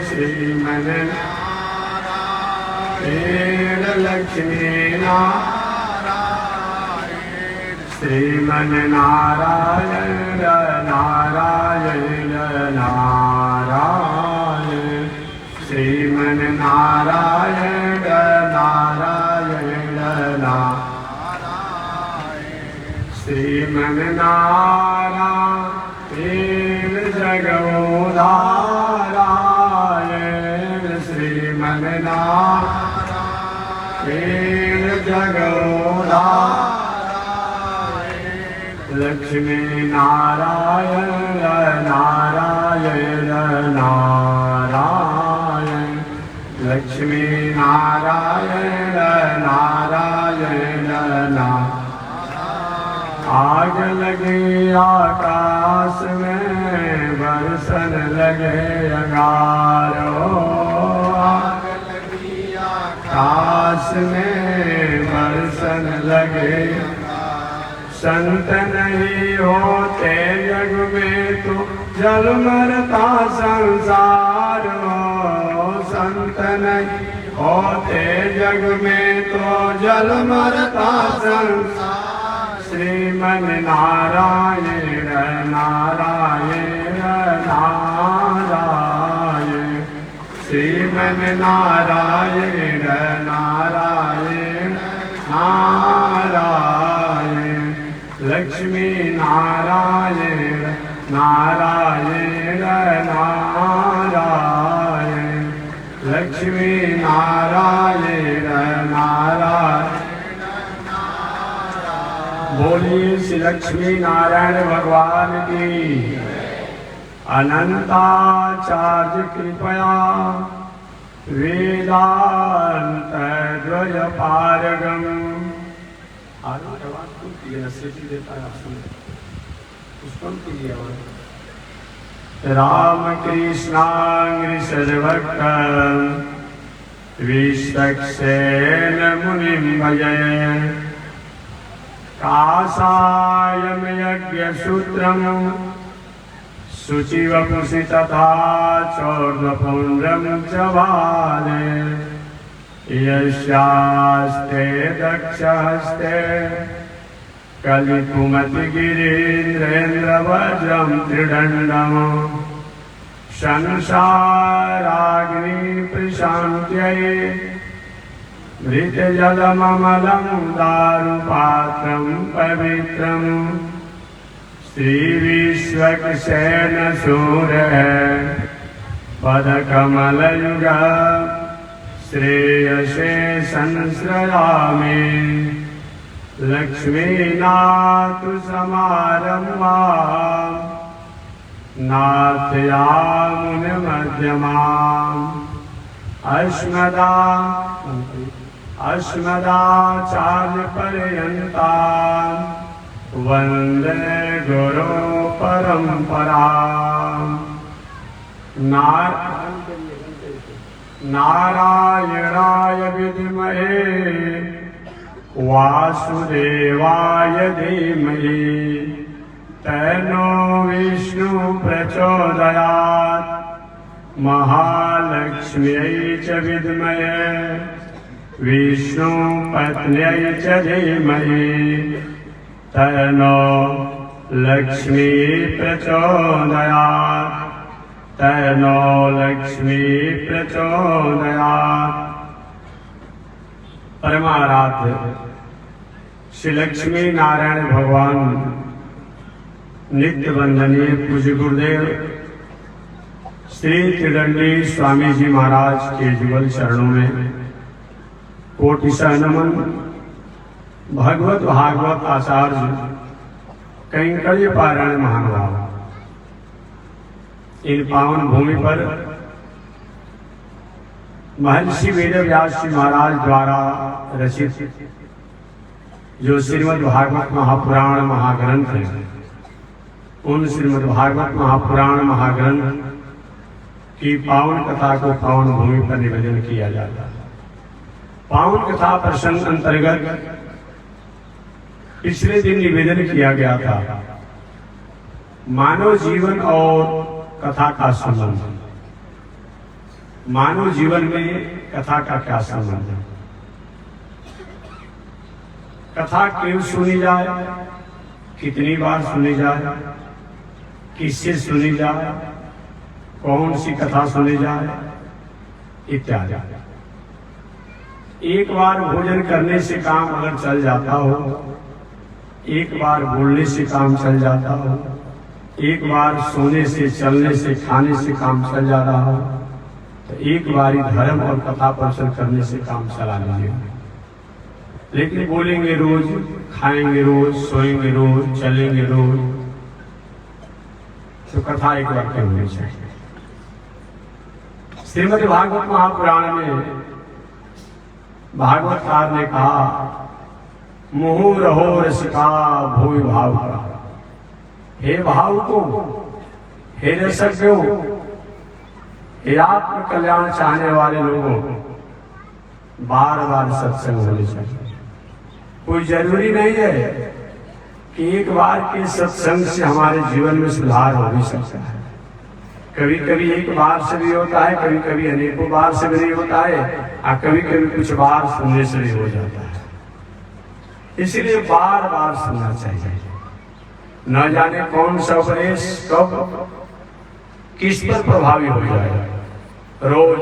श्रीमन्नारायण लक्ष्मी नारायण श्रीमन्नारायण नारायण नारायण श्रीमन्नारायण नारायण नारायण श्रीमन्नारायण जगोदारायण श्रीमन्नारायण जगोदारायण लक्ष्मी नारायण नारायण नारायण लक्ष्मी नारायण नारायण नारायण आग लगे आकाश में बरसन लगे अंगारो आग लगी आकाश में बरसन लगे संत नहीं होते जग में तो जल मरता संसार हो संत नहीं होते जग में तो जल मरता संसार श्रीमन्नारायण नारायण नारायण श्रीमन्नारायण नारायण नारायण लक्ष्मी नारायण नारायण नारायण लक्ष्मी नारायण नारायण बोलिए श्री लक्ष्मी नारायण भगवान की अनंताचार्य कृपया वेदांत द्वय पारगम राम कृष्णांग्रि सर्वक्त विश्वक्सेन मुनिं भजे कासायम यज्ञ सूत्रम शुचिवपुषि तथा चौर्णपुण्ड्रम च बाले यस्यास्ते दक्षहस्ते कलिकुमति गिरीन्द्रेन्द्रवज्रं त्रिदण्डम् संसाराग्नि प्रशान्त्यै मृतजलममलं दारुपात्रं पवित्रं श्रीविश्वक्सेन सूरः पदकमलयुग श्रेयसे संश्रयामि लक्ष्मीनाथु समारम्भां नाथयामुनिमध्यमाम् अस्मदाचार्य पर्यन्तां वन्दे गुरो परम्पराम् नारायणाय विद्महे वासुदेवाय धीमहि तन्नो विष्णु प्रचोदयात् महालक्ष्म्यै च विद्महे विष्णुपत्न्यै च धीमहि तन्नो लक्ष्मी प्रचोदयात् तन्नो लक्ष्मी प्रचोदयात्। परमाराध्य श्री लक्ष्मी नारायण भगवान नित्य वंदनीय पूज्य गुरुदेव श्री त्रिदंडी स्वामी जी महाराज के जुगल चरणों में कोटिशः नमन। भगवत भागवत आचार्य कैंकर्य पारायण महानुभाव इन पावन भूमि पर महर्षि वेदव्यास जी महाराज द्वारा रचित जो श्रीमद् भागवत महापुराण महाग्रंथ है, उन श्रीमद् भागवत महापुराण महाग्रंथ की पावन कथा को पावन भूमि पर निवेदन किया जाता है। पावन कथा प्रसंग अंतर्गत पिछले दिन निवेदन किया गया था मानव जीवन और कथा का संबंध। मानव जीवन में कथा का क्या संबंध है? कथा क्यों सुनी जाए, कितनी बार सुनी जाए, किससे सुनी जाए, कौन सी कथा सुनी जाए इत्यादि। एक बार भोजन करने से काम अगर चल जाता हो, एक बार बोलने से काम चल जाता हो, एक बार सोने से, चलने से, खाने से काम चल जा रहा हो, तो एक बार ही धर्म और कथा प्रवचन करने से काम चला लीजिए। लेकिन बोलेंगे रोज, खाएंगे रोज, सोएंगे रोज, चलेंगे रोज, तो कथा एक बार क्यों होनी चाहिए? श्रीमद् भागवत महापुराण में भागवतकार ने कहा, मुहुर रहो रसिका भोय भाव का। हे भाव को, हे रसज्ञों, हे आत्म कल्याण चाहने वाले लोगों, बार बार सत्संग होने चाहिए। कोई जरूरी नहीं है कि एक बार के सत्संग से हमारे जीवन में सुधार हो भी सकता है। कभी कभी एक बार से भी होता है, कभी कभी अनेकों बार से भी होता है, और कभी कभी कुछ बार सुनने से भी हो जाता है। इसलिए बार बार सुनना चाहिए। न जाने कौन सा उपदेश कब किस पर प्रभावी हो जाए। रोज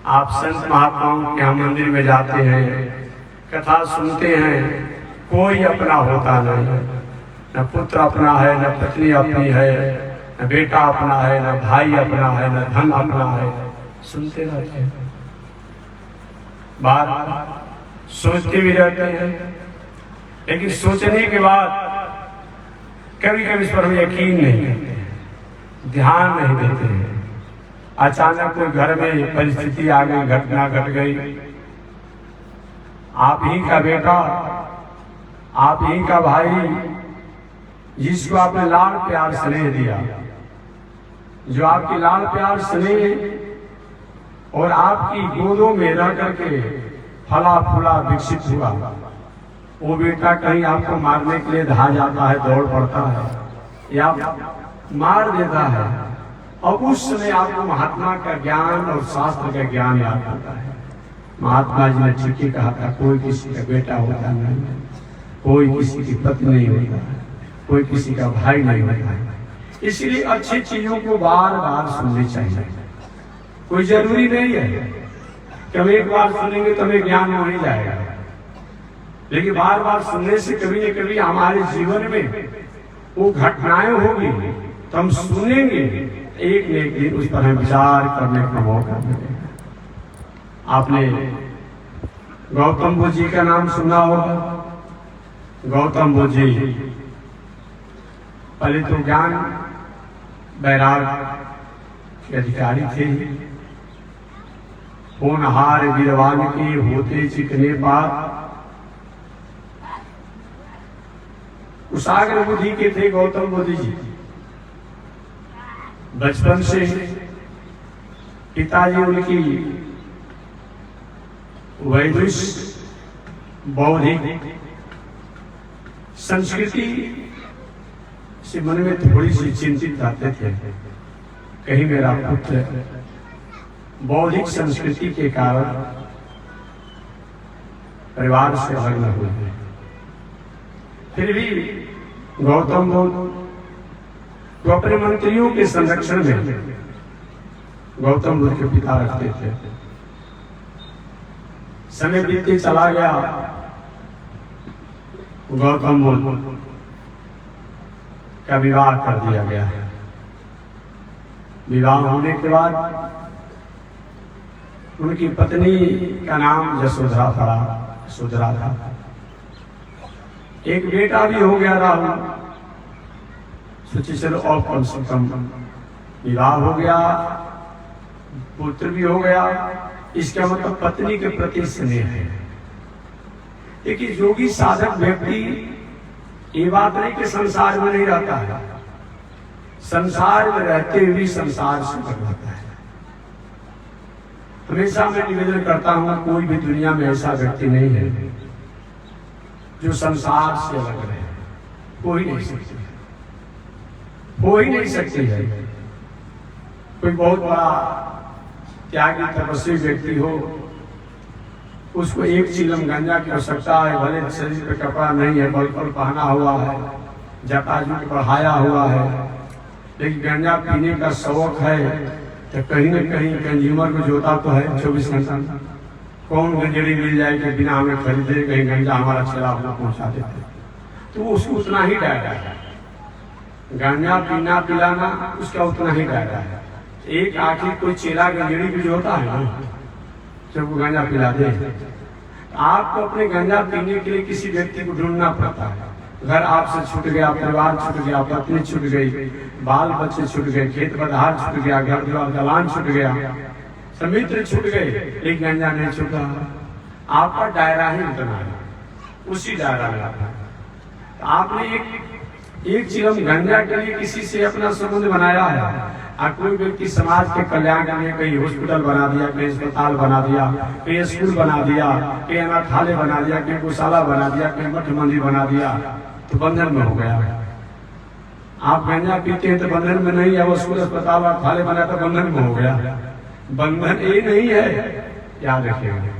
आप संत महात्माओं के यहाँ मंदिर में जाते हैं, कथा सुनते हैं, कोई अपना होता नहीं, न पुत्र अपना है, न पत्नी अपनी है, न बेटा अपना है, न भाई अपना है, न धन अपना है। सुनते रहते हैं, बात सोचते भी रहते हैं, लेकिन सोचने के बाद कभी कभी इस पर हम यकीन नहीं करते, ध्यान नहीं देते हैं। अचानक कोई घर में परिस्थिति आ गई, घटना घट गई, आप ही का बेटा, आप ही का भाई, जिसको आपने लाल प्यार स्नेह दिया, जो आपकी लाल प्यार स्नेह और आपकी गोदों में रह करके फला फूला विकसित हुआ, वो बेटा कहीं आपको मारने के लिए धा जाता है, दौड़ पड़ता है या मार देता है, और उस समय आपको महात्मा का ज्ञान और शास्त्र का ज्ञान याद आता है। महात्मा जी ने ठीक ही कहा था, कोई किसी का बेटा होता नहीं, कोई किसी की पत्नी नहीं होता, कोई किसी का भाई नहीं होता। इसलिए अच्छी चीजों को बार बार सुननी चाहिए। कोई जरूरी नहीं है कि हम एक बार सुनेंगे तो हमें ज्ञान हो ही जाएगा, लेकिन बार बार सुनने से कभी न कभी हमारे जीवन में वो घटनाएं होगी, तो हम सुनेंगे, एक न एक दिन उस पर हम विचार करने का मौका मिलेगा। आपने गौतम बुद्ध जी का नाम सुना होगा। गौतम बुद्ध जी पहले तो ज्ञान वैराग के अधिकारी थे। होनहार वीरवान के होते चिकने पात, कुशाग्र बुद्धि के थे गौतम बुद्ध जी। बचपन से पिताजी उनकी वैदिक बौद्धिक संस्कृति से मन में थोड़ी सी चिंतित रहते थे, कहीं मेरा पुत्र बौद्धिक संस्कृति के कारण परिवार से अलग न हो जाए। फिर भी गौतम बुद्ध तो अपने मंत्रियों के संरक्षण में गौतम बुद्ध के पिता रखते थे। समय बीतते चला गया, गौतम बुद्ध का विवाह कर दिया गया। विवाह होने के बाद उनकी पत्नी का नाम यशोधरा था। एक बेटा भी हो गया राहुल। सोचिए, चलो और कम से कम विवाह हो गया, पुत्र भी हो गया, इसका मतलब पत्नी के प्रति स्नेह है। देखिए, योगी साधक व्यक्ति ये बात नहीं कि संसार में नहीं रहता है, संसार में रहते हुए भी संसार से अलग रहता है। हमेशा मैं निवेदन करता हूं, कोई भी दुनिया में ऐसा व्यक्ति नहीं है जो संसार से अलग रहे। कोई नहीं सकती, हो ही नहीं सकती है। कोई बहुत बड़ा त्यागी तपस्वी व्यक्ति हो, उसको एक चिलम गांजा की आवश्यकता है, भले शरीर पे कपड़ा नहीं है, बल्कल पहना हुआ है, जटाजूट बढ़ाया हुआ है, लेकिन गांजा पीने का शौक है, तो कहीं न कहीं कंज्यूमर को जोता तो है 24 घंटा। कौन गंजेड़ी मिल जाए कि बिना हमें खरीदे कहीं गांजा हमारा चला हुआ पहुंचा देते, तो वो उसको उतना ही डायरा है। गांजा पीना पिलाना उसका उतना ही डायरा है। एक आखिर कोई चेला गंजेड़ी भी जो होता है ना, जब वो गांजा पिला दे, आपको अपने गांजा पीने के लिए किसी व्यक्ति को ढूंढना पड़ता है। घर आपसे छूट गया, परिवार छूट गया, पत्नी छूट गई, बाल बच्चे छूट गए, खेत बधार छूट गया, घर द्वार दलान छूट गया, समित्र छूट गए, लेकिन गांजा नहीं छूटा। आपका दायरा ही उतना है, उसी दायरा में आता है। आपने एक चिलम गांजा के लिए किसी से अपना संबंध बनाया है, और कोई व्यक्ति समाज के कल्याण के लिए कहीं हॉस्पिटल बना दिया, कहीं अस्पताल बना दिया, कहीं स्कूल बना दिया, कहीं अनाथालय बना दिया, कहीं गौशाला बना दिया, कहीं मठ मंदिर बना दिया, तो बंधन में हो गया। आप गांजा पीते हैं तो बंधन में नहीं है, वो स्कूल अस्पताल अनाथालय बना तो बंधन में हो गया। बंधन ये नहीं है, याद रखिएगा।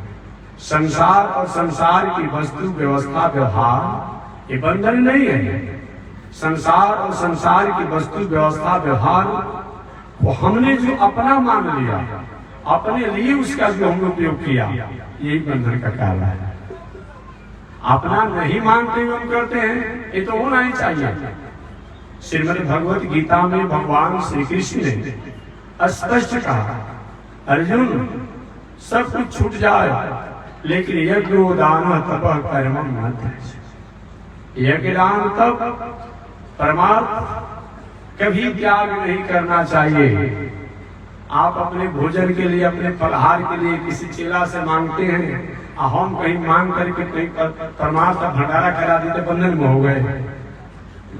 संसार और संसार की वस्तु व्यवस्था व्यवहार ये बंधन नहीं है। संसार और संसार की वस्तु व्यवस्था व्यवहार वो हमने जो अपना मान लिया, अपने लिए उसका जो हमने उपयोग किया, यही बंधन का कारण है। अपना नहीं मानते हुए हम करते हैं, ये तो होना ही चाहिए। श्रीमद् भगवत गीता में भगवान श्री कृष्ण ने स्पष्ट कहा, अर्जुन सब कुछ छूट जाए लेकिन यज्ञ दान तप कर्म मत। यज्ञ दान तप परमार्थ कभी त्याग नहीं करना चाहिए। आप अपने भोजन के लिए, अपने फलहार के लिए किसी चेला से मांगते हैं, हम कहीं मांग करके कहीं परमार्थ का भंडारा करा देते, बंधन में हो गए।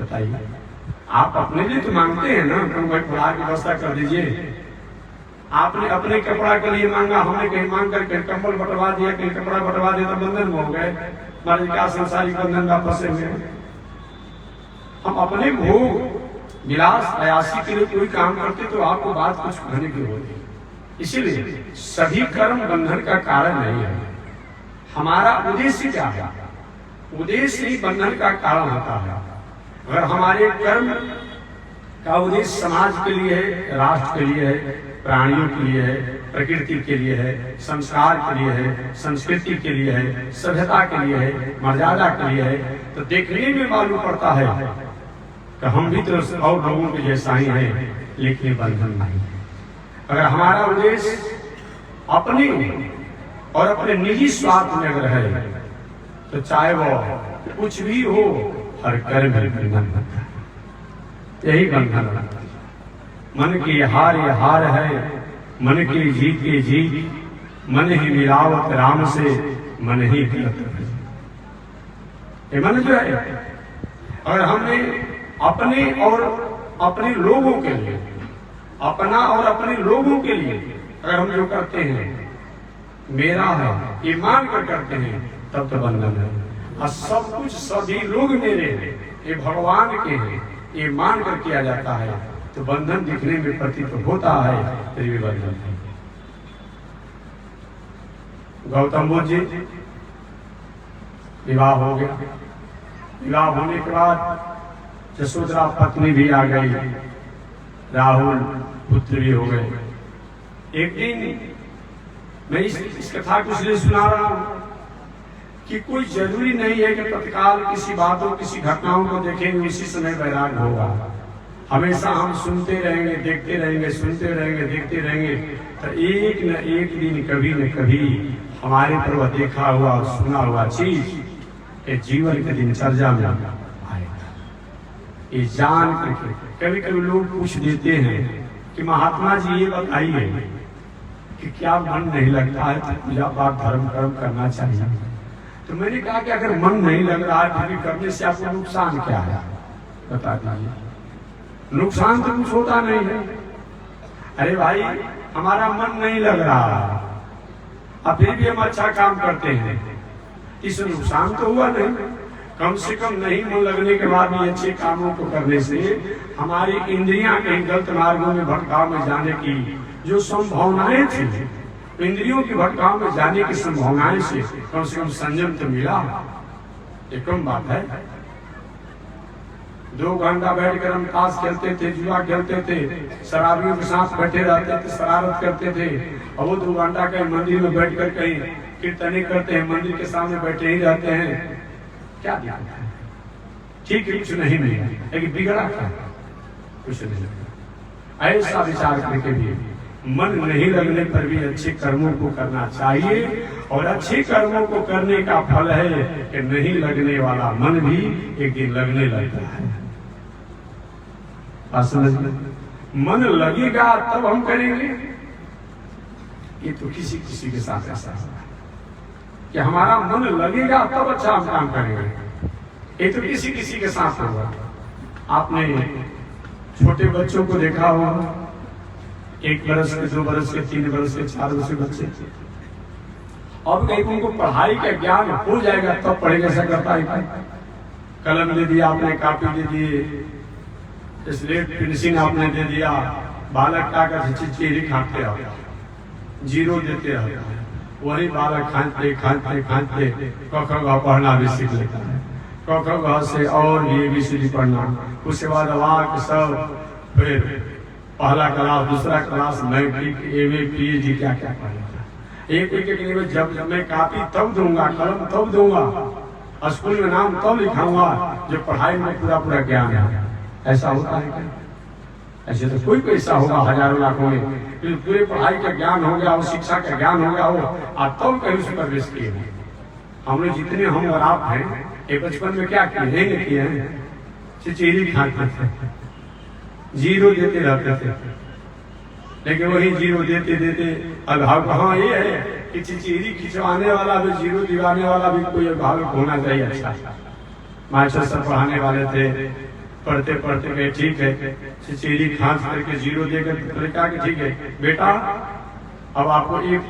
बताइए, आप अपने लिए तो मांगते हैं ना, तो भाई फलहार की व्यवस्था कर दीजिए। आपने अपने कपड़ा के लिए मांगा, हमने कहीं मांग करके कंबल बटवा दिया, कहीं कपड़ा बटवा दिया, तो बंधन में हो गए। हमारे क्या संसारिक बंधन में फंसे हुए। हम अपने भोग विलास अयासी के लिए कोई काम करते तो आपको बात कुछ कहने की होती। इसीलिए सभी कर्म बंधन का कारण नहीं है। हमारा उद्देश्य क्या है? उद्देश्य ही बंधन का कारण होता है। अगर हमारे कर्म का उद्देश्य समाज के लिए है, राष्ट्र के लिए है, प्राणियों के लिए है, प्रकृति के लिए है, संस्कार के लिए है, संस्कृति के लिए है, सभ्यता के लिए है, मर्यादा के लिए है, तो देखने में मालूम पड़ता है कि हम भी तो और लोगों के जैसा ही है, लेकिन बंधन नहीं। अगर हमारा उद्देश्य अपने और अपने निजी स्वार्थ में अगर है, तो चाहे वो कुछ भी हो, हर कर्म बंधन बनता है। यही बंधन मन की हार ये हार है, मन की जीत ये जीत, मन ही मिलावत राम से, मन ही गलत है। ये मन जो है, अगर हमने अपने और अपने लोगों के लिए, अपना और अपने लोगों के लिए अगर हम जो करते हैं मेरा है ये मान कर करते हैं, तब तो बंधन है। और सब कुछ सभी लोग मेरे हैं, ये भगवान के हैं, ये मान कर किया जाता है, तो बंधन दिखने में प्रतीत होता है, फिर भी बंधन है। गौतम बुद्ध जी विवाह हो गया। विवाह होने के बाद यशोधरा पत्नी भी आ गई, राहुल पुत्र भी हो गए। एक दिन मैं इस कथा को इसलिए सुना रहा हूं कि कोई जरूरी नहीं है कि तत्काल किसी बातों, किसी घटनाओं को देखेंगे उसी समय वैराग होगा। हमेशा हम सुनते रहेंगे, देखते रहेंगे, सुनते रहेंगे, देखते रहेंगे, तो एक न एक दिन कभी न कभी हमारे पर वह देखा हुआ और सुना हुआ चीज के जीवन के दिनचर्या में आएगा। ये जान करके कभी कभी लोग पूछ देते हैं कि महात्मा जी ये बताइए कि क्या मन नहीं लगता है तो पूजा पाठ धर्म कर्म करना चाहिए। तो मैंने कहा कि अगर मन नहीं लग रहा है फिर करने से आपको नुकसान क्या है, बता दीजिए। नुकसान तो कुछ होता नहीं है। अरे भाई हमारा मन नहीं लग रहा अब फिर भी हम अच्छा काम करते हैं, इससे नुकसान तो हुआ नहीं। कम से कम नहीं मन लगने के बाद भी अच्छे कामों को करने से हमारी इंद्रियां कहीं गलत मार्गों में भटकाव में जाने की जो संभावनाएं थी, इंद्रियों की भटकाव में जाने की संभावनाएं से कम संयम तो मिला। ये कम बात है। 2 घंटा बैठकर हम ताश खेलते थे, जुआ खेलते थे, शराबियों के साथ बैठे रहते थे, शरारत करते थे, और वो 2 घंटा कहीं मंदिर में बैठकर कहीं कीर्तने करते हैं, मंदिर के सामने बैठे ही रहते हैं। क्या दिक्कत है? ठीक है, कुछ नहीं मिला, लेकिन बिगड़ा क्या? कुछ नहीं मिला। ऐसा विचार करके भी मन नहीं लगने पर भी अच्छे कर्मों को करना चाहिए, और अच्छे कर्मों को करने का फल है कि नहीं लगने वाला मन भी एक दिन लगने लगता है। मन लगेगा तब हम करेंगे। ये तो किसी किसी के साथ ऐसा है कि हमारा मन लगेगा तब अच्छा हम काम करेंगे। ये तो किसी किसी के साथ होगा। आपने छोटे बच्चों को देखा होगा, 1 बरस के, 2 बरस के, 3 बरस के, 4 बरस के बच्चे, अब कहीं उनको पढ़ाई का ज्ञान हो जाएगा तब पढ़ेगा। ऐसा करता है, कलम दे दिया आपने, कापी दे दिए, स्लेट पेंसिल आपने दे दिया, बालक का चिट्ठी खाते हो, 0 देते हो, वही बालक खाते खाते खाते क ख ग पढ़ना भी सीख लेता है। क ख ग से और ABCD पढ़ना, उसके बाद वाक सब, फिर पहला क्लास, दूसरा क्लास, मैट्रिक, MA, PhD, क्या क्या पढ़ेगा। एक जब मैं कापी तब दूंगा, कलम तब दूंगा, स्कूल में नाम तब लिखाऊंगा जो पढ़ाई में पूरा ज्ञान है। ऐसा होता है क्या? ऐसे तो कोई पैसा होगा हजारों लाखों में, पूरे पढ़ाई का ज्ञान हो गया हो, शिक्षा का ज्ञान हो गया हो, और तब कहीं उसमें प्रवेश किए हैं। हम लोग जितने हम और आप हैं, ये बचपन में क्या किए हैं? चिचेरी खाते थे, 0 देते रहते थे, लेकिन वही 0 देते देते अभिभावक, हाँ ये है कि चिचेरी खिंचवाने वाला भी, 0 दिवाने वाला भी कोई अभिभावक होना चाहिए। अच्छा, मास्टर सब पढ़ाने वाले थे, पढ़ते पढ़ते गए, ठीक है, चिचेरी खांस करके 0 देकर कहा कि ठीक है बेटा, अब आपको 1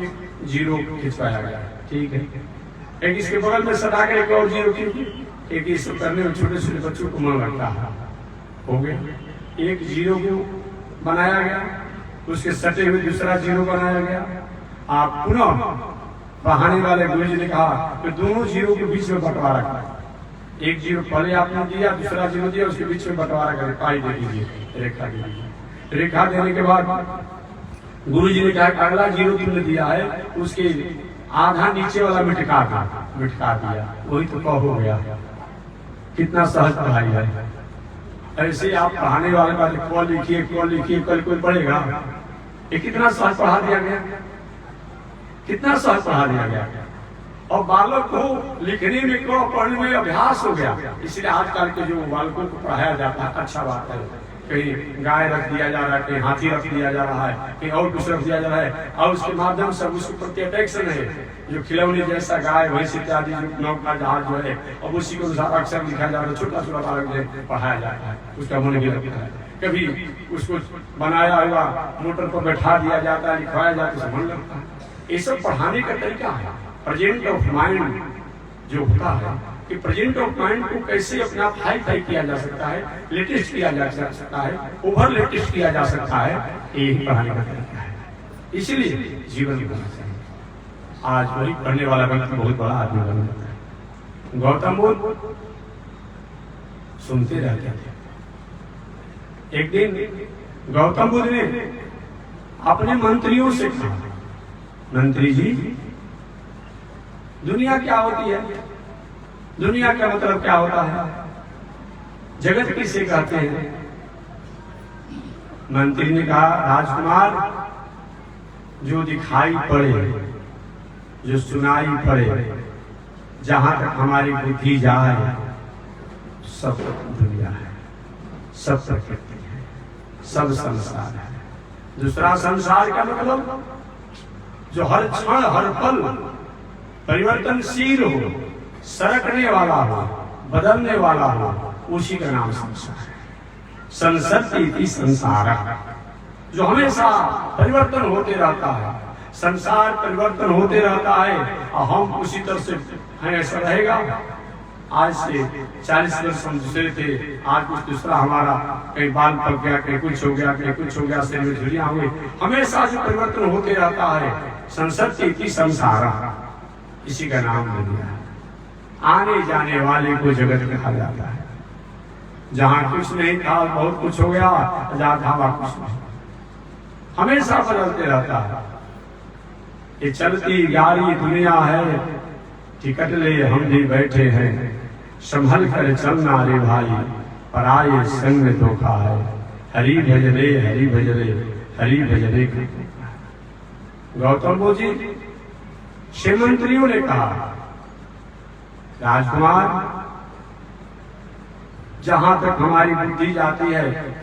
0 खिंचवाया गया, ठीक है। एक इसके बगल में सटा कर 1 और 0 एक इसको करने में छोटे छोटे बच्चों को मन लगता है, हो गया 1 0 को बनाया गया, उसके सटे हुए दूसरा 0 बनाया गया। आप पुनः पढ़ाने वाले गुरु जी ने कहा कि दोनों 0 के बीच में बंटवारा करा, 1 0 पहले आपने दिया, दूसरा 0 दिया, उसके बीच में बंटवारा करें, पाई दे दीजिए, रेखा दे दीजिए। रेखा देने के बाद गुरु जी ने कहा अगला 0 तुमने दिया है, उसके आधा नीचे वाला मिटका दिया, वही तो कह हो गया। कितना सहज पढ़ाई है। ऐसे आप पढ़ाने वाले बात क लिखिए, कल कोई पढ़ेगा? ये कितना सहज पढ़ा दिया गया, कितना सहज पढ़ा दिया गया। और बालक को लिखने में को पढ़ने में अभ्यास हो गया। इसलिए आजकल के जो बालकों को पढ़ाया जाता है, अच्छा बात है। कहीं गाय रख दिया जा रहा है, कहीं हाथी रख दिया जा रहा है, कहीं और कुछ रख दिया जा रहा है, और उसके माध्यम से उसके प्रति अट्रैक्शन है। जो खिलौने जैसा गाय, भैंस इत्यादि नौ का जहाज जो है, अब उसी के अनुसार अक्षर लिखा जा रहा है, छोटा छोटा बालक जो पढ़ाया जाता है, उसका मन भी लगता है। कभी उसको बनाया हुआ मोटर पर बैठा दिया जाता है, लिखवाया जाता है, मन लगता है। ये सब पढ़ाने का तरीका है। प्रेजेंट ऑफ माइंड जो होता है कि प्रेजेंट ऑफ माइंड को कैसे अपने आप हाई किया जा सकता है, लेटेस्ट किया जा सकता है, ओवर लेटेस्ट किया जा सकता है, यही पढ़ाने का तरीका है। इसीलिए जीवन बनना चाहिए। आज वही पढ़ने वाला व्यक्ति बहुत बड़ा आदमी बन जाता है। गौतम बुद्ध सुनते रहते थे। एक दिन गौतम बुद्ध ने अपने मंत्रियों से कहा, मंत्री जी, दुनिया क्या होती है? दुनिया का मतलब क्या होता है? जगत किसे कहते हैं? मंत्री ने कहा, राजकुमार, जो दिखाई पड़े, जो सुनाई पड़े, जहां तक हमारी बुद्धि जाए, सब दुनिया है, सब प्रकृति है, सब संसार है। दूसरा संसार का मतलब जो हर क्षण हर पल परिवर्तनशील हो, सरकने वाला हो, बदलने वाला हो, उसी का नाम संसार है। संसर्ति संसार, जो हमेशा परिवर्तन होते रहता है। संसार परिवर्तन होते रहता है और हम उसी तरह से हैं, ऐसा रहेगा? आज से 40 वर्ष हम दूसरे थे, आज कुछ दूसरा हमारा, कहीं बाल पक गया, कहीं कुछ हो गया, कहीं कुछ हो गया, शरीर में झुर्रियां हो गई, हमेशा जो परिवर्तन होते रहता है। संसद की संसारा, इसी का नाम दुनिया है। आने जाने वाले को जगत कहा जाता है। जहाँ कुछ नहीं था बहुत कुछ हो गया, जहाँ था वहाँ कुछ नहीं, हमेशा बदलते रहता है। ये चलती गाड़ी दुनिया है, टिकट ले हम भी बैठे हैं, संभल कर चलना रे भाई, पराये संग में धोखा है। हरि भजरे हरि भजरे हरि भजरे। गौतम बुद्ध जी शिव मंत्रियों ने कहा, राजकुमार जहां तक हमारी बुद्धि जाती है,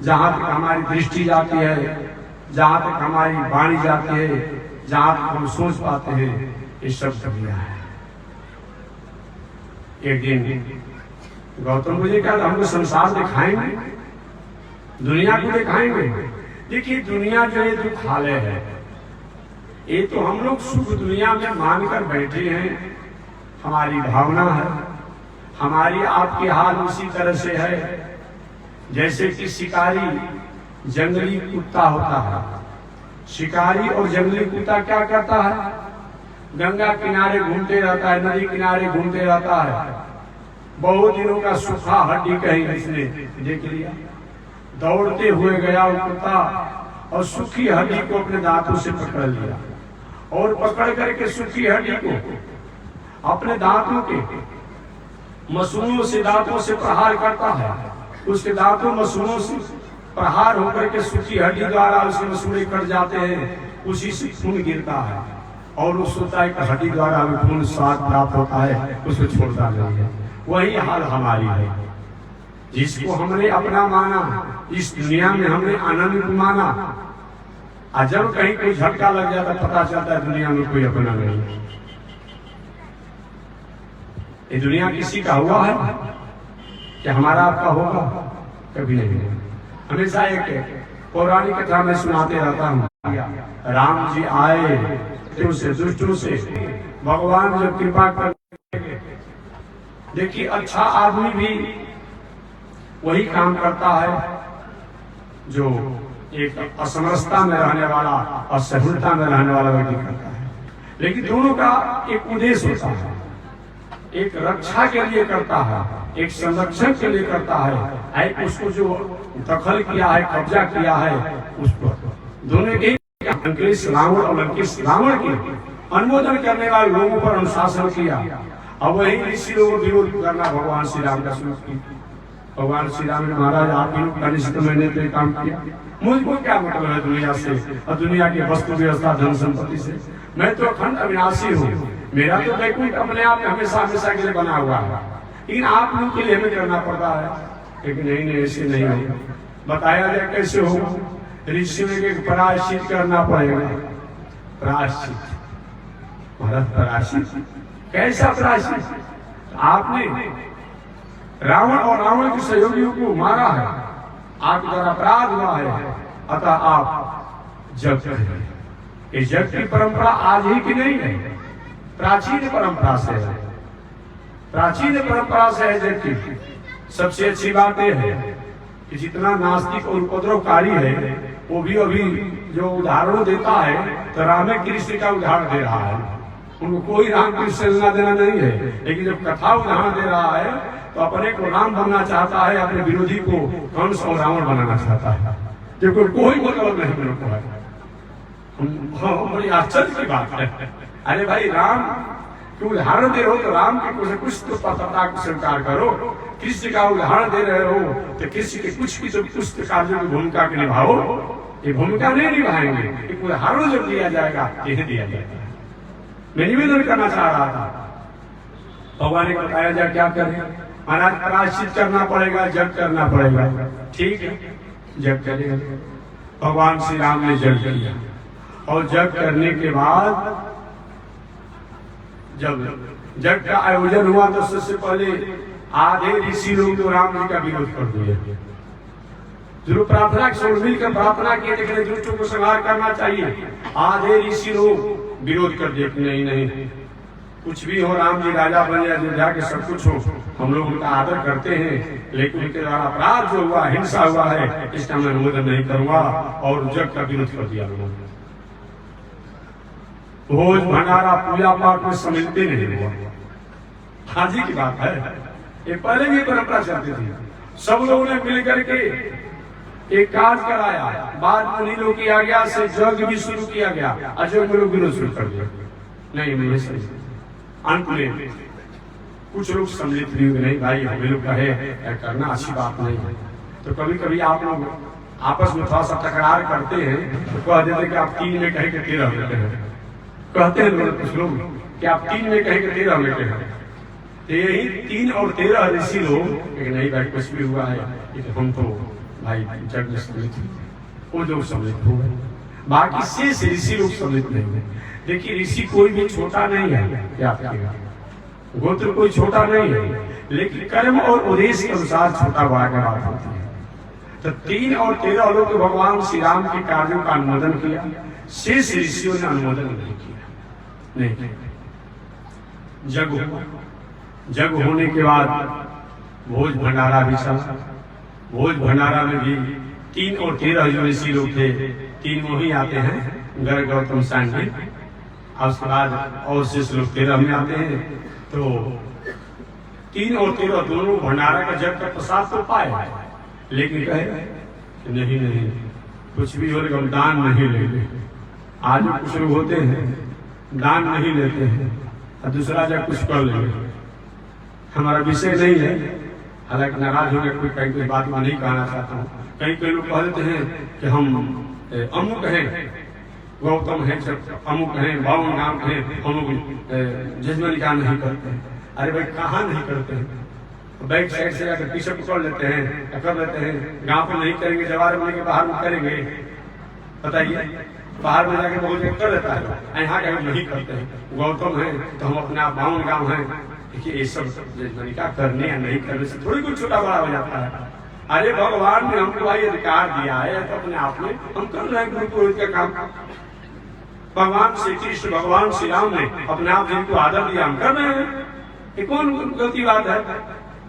जहां तक हमारी दृष्टि जाती है, जहां तक हमारी वाणी जाती है, जहां तक हम सोच पाते हैं, ये सब दुनिया है। एक दिन गौतम बुद्ध जी कहा, हमको संसार दिखाएंगे, दुनिया को दिखाएंगे। देखिए दुनिया जो है दुखालय है, ये तो हम लोग सुख दुनिया में मानकर बैठे हैं, हमारी भावना है, हमारी आपकी हाल उसी तरह से है जैसे कि शिकारी जंगली कुत्ता होता है। शिकारी और जंगली कुत्ता क्या करता है, गंगा किनारे घूमते रहता है, नदी किनारे घूमते रहता है। बहुत दिनों का सूखा हड्डी कहीं इसने देख लिया, दौड़ते हुए गया वो कुत्ता और सूखी हड्डी को अपने दांतों से पकड़ लिया, और पकड़ करके सूखी हड्डी को अपने दांतों के मसूड़ों से दांतों से प्रहार करता है। उसके दांतों मसूड़ों से प्रहार होकर के सूखी हड्डी द्वारा उसके मसूड़े कट जाते हैं, उसी से खून गिरता है, और उस सोता है कि हड्डी द्वारा हमें खून स्वाद प्राप्त होता है, उसको छोड़ता नहीं है। वही हाल हमारी है, जिसको हमने अपना माना, इस दुनिया में हमने आनंद को माना, और जब कहीं कोई झटका लग जाता पता चलता है दुनिया में कोई अपना नहीं। ये दुनिया किसी का हुआ है कि हमारा आपका होगा? कभी नहीं। हमेशा एक पौराणिक कथा में सुनाते रहता हूँ, राम जी आए से दुष्टों से, भगवान जब कृपा कर, देखिए अच्छा आदमी भी वही काम करता है जो एक असमरसता में रहने वाला, असहजता में रहने वाला व्यक्ति करता है। लेकिन दोनों का एक उद्देश्य होता है, एक रक्षा के लिए करता है, एक संरक्षण के लिए करता है। उसको जो दखल किया है, कब्जा किया है, उसको दोनों के लंकेश रावण और लंकेश रावण के अनुमोदन करने वाले लोगों पर अनुशासन किया। अब वही ऋषि लोगों को विरोध करना भगवान श्री राम का शुरू किया। भगवान श्री राम ने, महाराज आप ही लोग कनिष्ठ मैंने तो काम किया, मुझको क्या मतलब है दुनिया से और दुनिया की वस्तु व्यवस्था धन संपत्ति से? मैं तो अखंड अविनाशी हूँ, मेरा तो वैकुंठ अपने आप में हमेशा हमेशा के लिए बना हुआ है, लेकिन आप लोग के लिए हमें करना पड़ता है। लेकिन नहीं, ऐसे नहीं होगा। बताया जाए कैसे होगा? ऋषि ने प्रायश्चित करना पड़ेगा। प्रायश्चित, महाराज प्रायश्चित कैसा प्रायश्चित? आपने रावण और रावण के सहयोगियों को मारा है, आपके द्वारा अपराध हुआ है, अतः आप जग करें। ये जग की परंपरा आज ही की नहीं है, प्राचीन परंपरा से है, प्राचीन परंपरा से है जग की। सबसे अच्छी बात यह है कि जितना नास्तिक और उपद्रवकारी है वो भी अभी जो उदाहरण देता है तो राम कृष्ण का उदाहरण दे रहा है। उनको कोई राम कृष्ण से लेना देना नहीं है, लेकिन जब कथा उदाहरण दे रहा है तो अपने को राम बनना चाहता है, अपने विरोधी को कंस और रावण बनाना चाहता है, क्योंकि कोई मतलब नहीं मेरे को है। बड़ी आश्चर्य की बात है। अरे भाई राम के उदाहरण दे रहे हो तो राम के कुछ तो पत्रता को स्वीकार करो। कृष्ण का उदाहरण दे रहे हो तो कृष्ण के कुछ की तो कुछ कार्यों की भूमिका के निभाओ। ये भूमिका नहीं निभाएंगे, एक उदाहरण जब दिया जाएगा यही दिया जाएगा। मैं निवेदन करना चाह रहा था, भगवान ने बताया जाए क्या करें? महाराज प्रायश्चित करना पड़ेगा, जग करना पड़ेगा। ठीक है, जग करेगा। भगवान श्री राम ने जग किया, और जग करने के बाद जब जग का आयोजन हुआ तो सबसे पहले आधे ऋषि लोग तो राम जी का विरोध कर दिए। जो प्रार्थना मिलकर प्रार्थना किए, लेकिन दुष्टों को संहार करना चाहिए, आधे ऋषि लोग विरोध कर दिए। नहीं नहीं, कुछ भी हो, राम जी राजा बन जाए, अयोध्या के सब कुछ हो, हम लोग उनका आदर करते हैं, लेकिन उनके द्वारा अपराध जो हुआ, हिंसा हुआ है, इसका मैं अनुमोदन नहीं करूंगा और जग का विरोध कर दिया उन्होंने। भोज भंडारा पूजा पाठ में सम्मिलित नहीं हुआ। आज ही की बात है, ये पहले भी परंपरा चलती थी। सब लोगों ने मिलकर के एक कार्य कराया, बाद में नीलो किया गया, से जग भी शुरू किया गया, अजग में लोग विरोध शुरू कर दिया। नहीं नहीं सही, अंत में कुछ लोग सम्मिलित भी हुए, नहीं भाई हमें लोग कहे करना अच्छी बात नहीं है। तो कभी कभी आप लोग आपस में थोड़ा सा तकरार करते हैं, तो कह देते कि आप 3 में कहे कि 13 लेते हैं, कहते हैं लोग कुछ लोग कि आप 3 में कहे कि 13 लेते हैं। तो यही 3 और 13 ऋषि लोग नहीं भाई कुछ भी हुआ है, हम तो भाई जग में सम्मिलित हुए, वो लोग सम्मिलित हो गए, बाकी शेष ऋषि लोग सम्मिलित नहीं है। देखिए ऋषि कोई भी छोटा नहीं है, क्या गोत्र कोई छोटा नहीं है, लेकिन कर्म और उद्देश्य के अनुसार छोटा बड़ा का बात होती है। तो 3 और 13 लोग भगवान श्री राम के कार्यों का अनुमोदन किया, शेष ऋषियों ने अनुमोदन नहीं किया। नहीं, जग होने के बाद भोज भंडारा भी चला। भोज भंडारा में भी 3 और 13 जो ऋषि लोग थे, 3 वही आते हैं, गर्ग गौतम सांगी, उसके बाद और शेष लोग 13 में आते हैं। तो 3 और 13 दोनों भंडारा का जग का प्रसाद तो पाए, लेकिन कहे नहीं नहीं कुछ भी हो, हम दान नहीं लेंगे। आज कुछ लोग होते हैं दान नहीं लेते हैं और दूसरा जब कुछ कर लेंगे। हमारा विषय नहीं है, हालांकि नाराज होकर कोई कहीं कोई बात में नहीं कहना चाहता हूँ। कई लोग कह देते हैं कि हम अमुक हैं, गौतम है, अमुक है, बावन नाम है, हम लोग जजमन क्या नहीं करते। अरे भाई कहाँ नहीं करते हैं, बैक साइड से जाकर पीछे पकड़ लेते हैं, कर लेते हैं, गांव में नहीं करेंगे, जवार में के बाहर में करेंगे। बताइए, बाहर में जाके बहुत कर लेता है, यहाँ का नहीं करते हैं। गौतम है तो हम अपना बावन गाँव है। देखिए ये सब जजमनी का करने या नहीं करने से थोड़ी कुछ छोटा बड़ा हो जाता है। अरे भगवान ने हमको भाई अधिकार दिया है, तो अपने आप में हम कर रहे हैं गुरु पुरोहित का काम। भगवान श्री कृष्ण, भगवान श्री राम ने अपने आप जिनको आदर दिया, हम कर रहे हैं। ये कौन गलती बात है?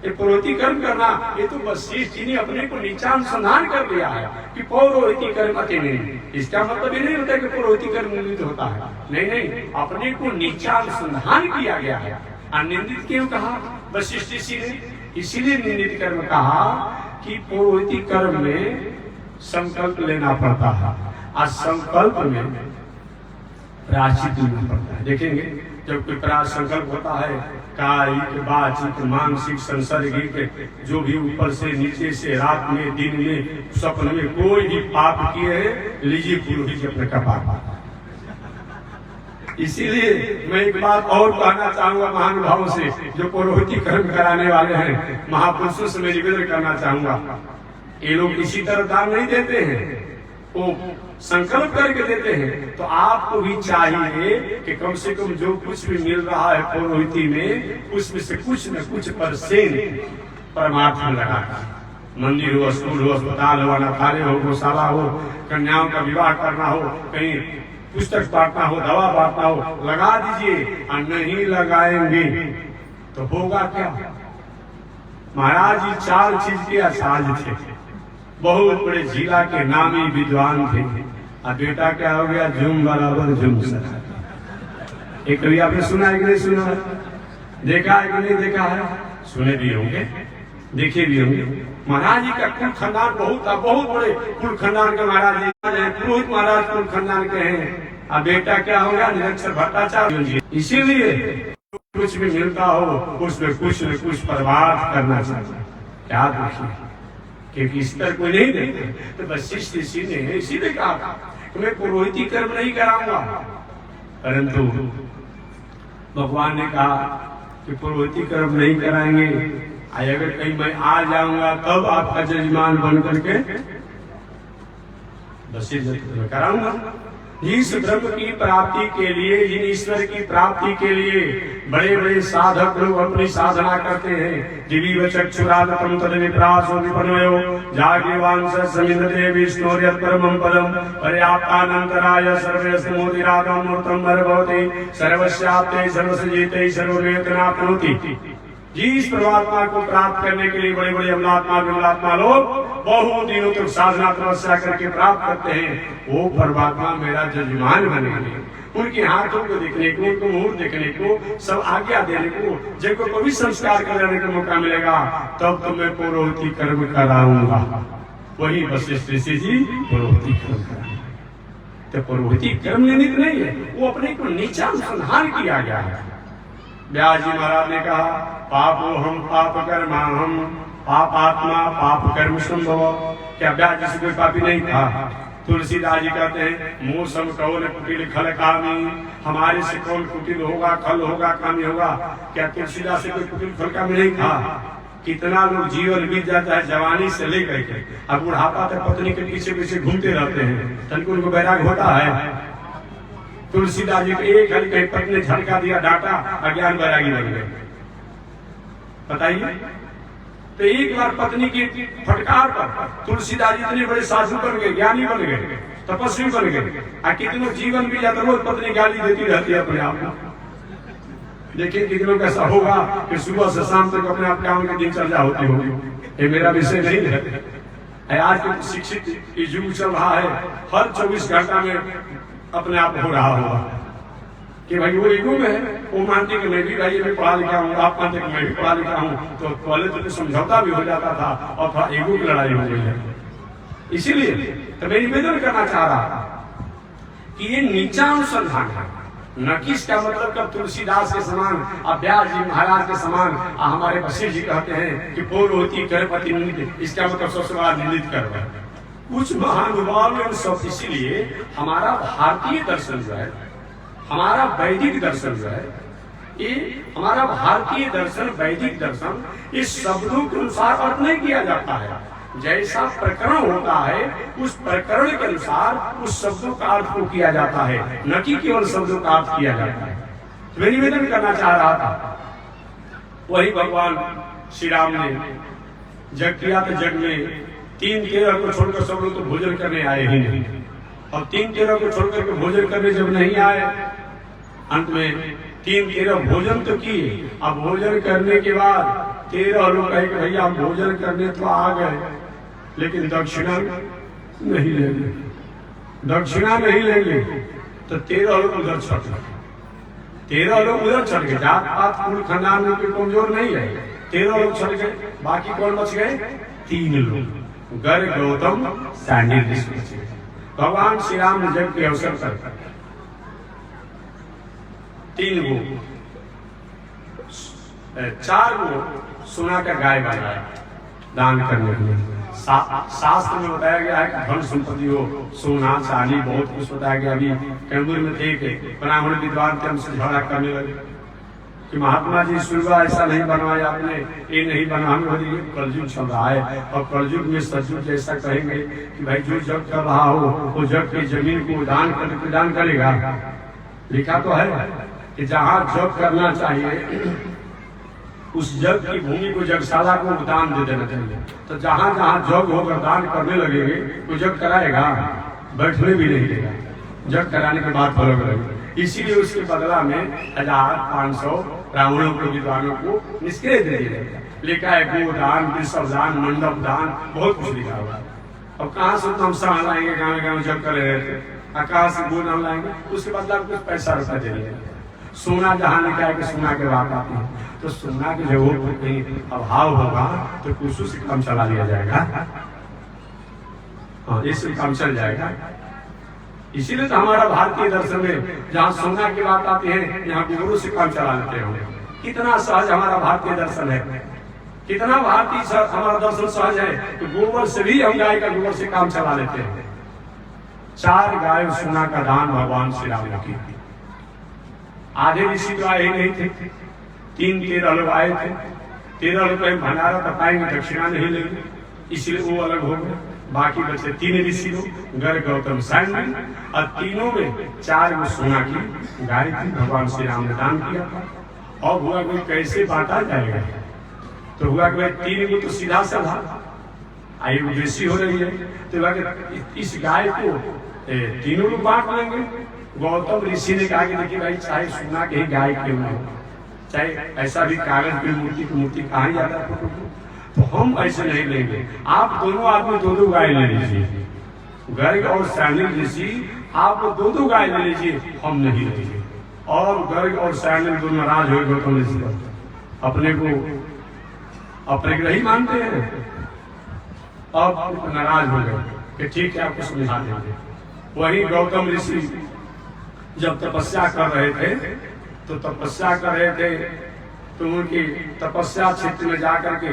ये पुरोहिती कर्म करना, ये तो वशिष्ठ जी ने अपने को नीचा अनुसंधान कर लिया है कि पौरोहिती कर्म अति नहीं। इसका मतलब ये नहीं होता कि पुरोहिती कर्म निंदित होता है, नहीं नहीं, अपने को नीचा अनुसंधान किया गया है। निंदित क्यों कहा वशिष्ठ जी ने? इसीलिए निंदित कर्म कहा कि पुरोहिती कर्म में संकल्प लेना पड़ता है, और संकल्प में प्रायश्चित लेना पड़ता है। देखेंगे जब कोई संकल्प होता है, कायिक, वाचिक, मानसिक, सांसर्गिक, जो भी ऊपर से नीचे से, रात में, दिन में, स्वप्न में कोई भी पाप किए हैं, लीजिए पुरोहित जी अपने कपार। इसीलिए मैं एक बात और कहना चाहूंगा महानुभावों से, जो पुरोहिती कर्म कराने वाले हैं, महापुरुषों से मैं निवेदन करना चाहूंगा, ये लोग इसी तरह दान नहीं देते हैं, वो संकल्प करके देते हैं। तो आपको भी चाहिए कि कम से कम जो कुछ भी मिल रहा है पुरोहिती में, उसमें से कुछ न कुछ % परमार्थ में लगाना। मंदिर हो, स्कूल हो, अस्पताल हो, अनाथालय हो, गौशाला हो, कन्याओं का विवाह करना हो, कहीं पुस्तक बांटना हो, दवा बांटना हो, लगा दीजिए। और नहीं लगाएंगे तो होगा क्या? महाराज जी 4 चीज के आचार्य थे, बहुत बड़े जिला के नामी विद्वान थे। और बेटा क्या हो गया? झुम बराबर झुम सर। एक कभी आपने सुना है कि नहीं सुना है? देखा है कि नहीं देखा है? सुने भी होंगे, देखे भी होंगे। महाराज जी का कुल खानदान बहुत था, बहुत बड़े कुल खानदान के महाराज जी, पुरोहित महाराज कुल खानदान के हैं। अब बेटा क्या हो गया? निरक्षर भट्टाचार्य। इसीलिए कुछ भी मिलता हो उसमें कुछ न कुछ परमार्थ करना चाहिए। क्या देखिए, क्योंकि इस तरह कोई नहीं देते। तो वशिष्ठ ऋषि ने इसीलिए कहा कि मैं पुरोहिती कर्म नहीं कराऊंगा, परंतु भगवान ने कहा कि पुरोहिती कर्म नहीं कराएंगे। अगर कहीं मैं आ जाऊंगा तब आपका जजमान बन करके वशिष्ठ मैं कराऊंगा। इस ब्रह्म की प्राप्ति के लिए, इन ईश्वर की प्राप्ति के लिए बड़े बड़े साधक लोग अपनी साधना करते हैं। दिव्य चक्षुरादतम तद विप्रासो विपन्वयो जागेवान समिंदते विष्णोर्यत् परमं पदम पर्याप्तानंतराय सर्वस्मोदिरागम मूर्तम भवति सर्वस्याप्ते सर्वसजिते सर्ववेदनाप्नोति। जिस परमात्मा को प्राप्त करने के लिए बड़े बड़े अमलात्मा विमलात्मा लोग बहुत दिनों तक साधना तपस्या करके प्राप्त करते हैं, वो परमात्मा मेरा जजमान बनेंगे। उनके हाथों को देखने को, उनको मुंह देखने को, सब आज्ञा देने को, जब को भी संस्कार कराने का मौका मिलेगा तब तो मैं पुरोहिती कर्म कराऊंगा। वही वशिष्ठ ऋषि जी पुरोहिती कर्म कराएंगे। तो पुरोहिती कर्म निमित्त नहीं है, वो अपने को नीचा अनुसंधान किया गया है। व्यास जी महाराज ने कहा पापो हम पाप कर्मा हम पापात्मा पाप कर्म संभव। क्या व्यास जी से कोई पापी नहीं था? तुलसीदास जी कहते हैं मूसम कौन कुटिल खल कामी, हमारे से कौन कुटिल होगा, खल होगा, कामी होगा। क्या तुलसीदास से कोई कुटिल खल कामी नहीं था? कितना लोग जीवन बीत जाता है जवानी से लेकर के अब बुढ़ापा तक पत्नी के पीछे पीछे घूमते रहते हैं, तनिको उनको बैराग होता है? तुलसीदास जी को एक हल कहीं पत्नी ने झटका दिया, डांटा, अज्ञान बैरागी बन गए। बताइए, तो एक बार पत्नी की फटकार पर तुलसीदास जी इतने बड़े साधु बन गए, ज्ञानी बन गए, तपस्वी बन गए। कितनों जीवन भी जाता रोज पत्नी गाली देती रहती है अपने आप को। देखिए कितनों का ऐसा होगा कि सुबह से शाम तक अपने आप काम की दिनचर्या होती होगी। ये मेरा विषय नहीं है। आज के शिक्षित युग चल रहा है, हर 24 घंटा में अपने आप हो रहा होगा कि भाई वो ईगो में है, वो मानते कि मैं भी भाई मैं पढ़ा लिखा हूँ, आप मानते कि मैं भी पढ़ा लिखा हूँ। तो पहले तो समझौता भी हो जाता था और थोड़ा ईगो की लड़ाई हो गई है। इसीलिए तो मैं निवेदन करना चाह रहा कि ये नीचा अनुसंधान है, न कि इसका मतलब कब तुलसीदास के समान, व्यास जी महाराज के समान हमारे वशिष्ठ जी कहते हैं कि पुरोहिती कर्मपति निंदित, इसका मतलब सबसे बड़ा निंदित कर्म है। कुछ महानुभाव सब, इसीलिए हमारा भारतीय दर्शन जो है, हमारा वैदिक दर्शन जो है, ये हमारा भारतीय दर्शन, वैदिक दर्शन, इस शब्दों के अनुसार अर्थ नहीं किया जाता है। जैसा प्रकरण होता है उस प्रकरण के अनुसार उस शब्दों का अर्थ को किया जाता है, न कि केवल शब्दों का अर्थ किया जाता है। मैं निवेदन करना चाह रहा था, वही भगवान श्री राम ने जग किया तो जग में 3-13 को छोड़कर सब लोग तो भोजन करने आए ही नहीं, और 3-13 को छोड़कर के भोजन करने जब नहीं आए, अंत में 3-13 भोजन तो किए। अब भोजन करने के बाद 13 लोग कहे कि भैया हम भोजन करने तो आ गए लेकिन दक्षिणा नहीं लेंगे, दक्षिणा नहीं लेंगे। तो 13 लोग उधर चढ़ गए, 13 लोग उधर चढ़ गए। जात पात कुल खानदान में कोई कमजोर नहीं है, 13 लोग चढ़ गए। बाकी कौन बच गए? 3 लोग, गर गौतम सैंडिल। भगवान श्री राम ने जग के अवसर पर 3 गो 4 गो सोना का गाय बनाया दान करने के लिए। शास्त्र में बताया गया है कि धन संपत्ति हो, सोना चांदी बहुत कुछ बताया गया। अभी कैमूर में थे ब्राह्मण विद्वान थे, हमसे झगड़ा करने लगे कि महात्मा जी सुरवा ऐसा नहीं बनवाया आपने, ये नहीं बना। कलयुग चल रहा है और कलयुग में सचमुच ऐसा कहेंगे कि भाई जो जग कर रहा हो वो जग की जमीन को दान करेगा। लिखा तो है कि जहाँ जग करना चाहिए उस जग की भूमि को जगशाला को दान दे देना चाहिए। तो जहाँ जहाँ जग होकर दान करने लगेंगे तो जग कराएगा, बैठने भी नहीं देगा, जग कराने के बाद फलों लगेगा। इसीलिए उसके बदला में 1500 ब्राह्मणों को विद्वानों को निष्क्रिय दे दिया। लिखा है गोदान, वृषभ दान, मंडप दान, बहुत कुछ लिखा हुआ। अब कहाँ से हम सामान लाएंगे? गाँव गाँव जग कर रहे थे, कहाँ से गोदान लाएंगे? उसके बदला कुछ पैसा रुपया दे दिया। सोना जहाँ लिखा है कि सोना के बात आती है, तो सोना की जगह कहीं अभाव होगा तो कुछ से काम चला लिया जाएगा। हाँ, इससे काम चल जाएगा। इसीलिए तो हमारा भारतीय दर्शन में जहाँ सोना की बात आती है यहाँ गोबरों से काम चला लेते हैं। कितना सहज हमारा भारतीय दर्शन है, कितना भारतीय हमारा दर्शन सहज है कि गोबर से भी हम गाय का गोबर से काम चला लेते हैं। 4 गाय सोना का दान भगवान श्री राम ने की। आधे ऋषि तो आए नहीं थे, 3-13 लोग आए थे। 13 लोग भंडारा बताएंगे, दक्षिणा नहीं लेंगे, इसलिए वो अलग हो गए। बाकी बचे 3 ऋषि लोग, गर्ग, गौतम, सैंडल, और तीनों में 4 गो सोना की गाय थी, भगवान श्री राम ने दान किया था। और हुआ कोई कैसे बांटा जाएगा, तो हुआ कि 3 गो तो सीधा साधा आयु बेसी हो रही है, तो हुआ कि इस गाय को 3 लोग बांट लेंगे। गौतम ऋषि ने कहा कि देखिए भाई, चाहे सोना के ही गाय क्यों ना हो, चाहे ऐसा भी कागज की मूर्ति कहाँ जाता है फोटो को, तो हम ऐसे नहीं लेंगे। आप दोनों आदमी 2-2 गाय ले लीजिए, गर्ग और सैंडल ऋषि आप 2-2 गाय ले लीजिए, हम नहीं लेंगे। और गर्ग और सैंडल दोनों नाराज हो गए गौतम ऋषि, अपने ग्रही मानते हैं, अब नाराज हो गए कि ठीक है आपको समझा देंगे। वही गौतम ऋषि जब तपस्या कर रहे थे, तो उनकी तपस्या क्षेत्र में जाकर के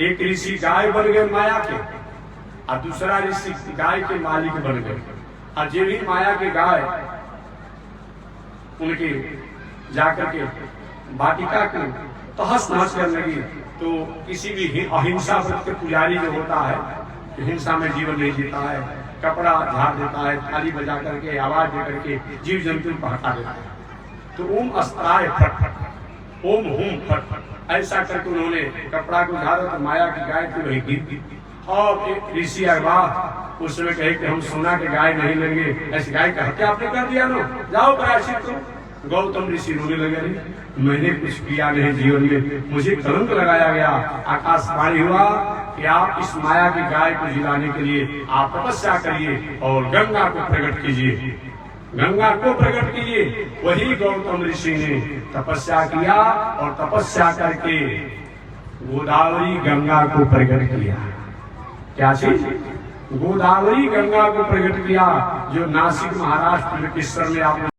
एक ऋषि गाय बन गए माया के, और दूसरा ऋषि गाय के मालिक बन गए। और जो भी माया के गाय उनके जाकर के वाटिका को तहस नहस करने लगी, तो किसी भी अहिंसा व्रत के पुजारी जो होता है, हिंसा में जीवन नहीं जीता है, कपड़ा झाड़ देता है, थाली बजा करके आवाज दे करके जीव जंतु को हटा देता है, तो ओम अस्त्राय फट, ओम हुम फट, ऐसा करके उन्होंने कपड़ा को झाड़ा, तो माया की गाय थी वही गिर। और एक ऋषि अगवा उसमें कहे कि हम सोना के गाय नहीं लेंगे, ऐसी गाय का हत्या आपने कर दिया नो, जाओ प्रायश्चित करो। गौतम ऋषि रोने लगे, मैंने कुछ किया नहीं जीवन में, मुझे कलंक लगाया गया। आकाशवाणी हुआ कि आप इस माया की गाय को जिलाने के लिए आप तपस्या करिए और गंगा को प्रकट कीजिए, गंगा को प्रकट कीजिए। वही गौतम ऋषि ने तपस्या किया और तपस्या करके गोदावरी गंगा को प्रकट किया। क्या चीज? गोदावरी गंगा को प्रकट किया, जो नासिक महाराष्ट्र में किस्सर में आपने